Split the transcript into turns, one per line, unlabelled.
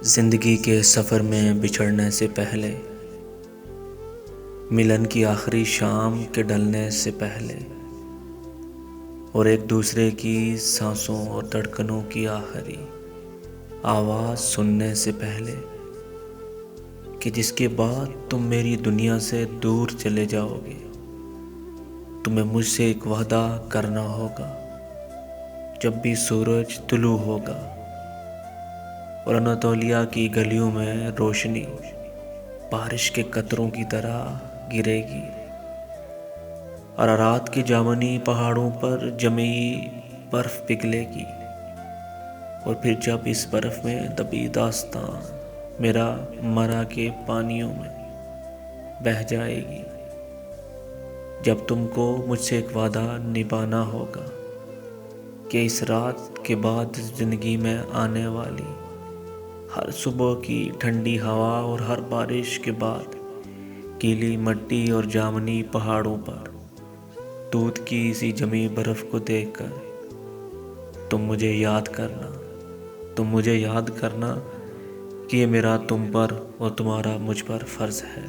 زندگی کے سفر میں بچھڑنے سے پہلے، ملن کی آخری شام کے ڈھلنے سے پہلے، اور ایک دوسرے کی سانسوں اور دھڑکنوں کی آخری آواز سننے سے پہلے کہ جس کے بعد تم میری دنیا سے دور چلے جاؤ گے، تمہیں مجھ سے ایک وعدہ کرنا ہوگا۔ جب بھی سورج طلوع ہوگا اور اناطولیہ کی گلیوں میں روشنی بارش کے قطروں کی طرح گرے گی، ارارات کے جامنی پہاڑوں پر جمی برف پگھلے گی، اور پھر جب اس برف میں دبی داستان میرا مرا کے پانیوں میں بہہ جائے گی، جب تم کو مجھ سے ایک وعدہ نبھانا ہوگا کہ اس رات کے بعد زندگی میں آنے والی ہر صبح کی ٹھنڈی ہوا اور ہر بارش کے بعد گیلی مٹی اور جامنی پہاڑوں پر دودھ کی سی جمی برف کو دیکھ کر تم مجھے یاد کرنا کہ یہ میرا تم پر اور تمہارا مجھ پر فرض ہے۔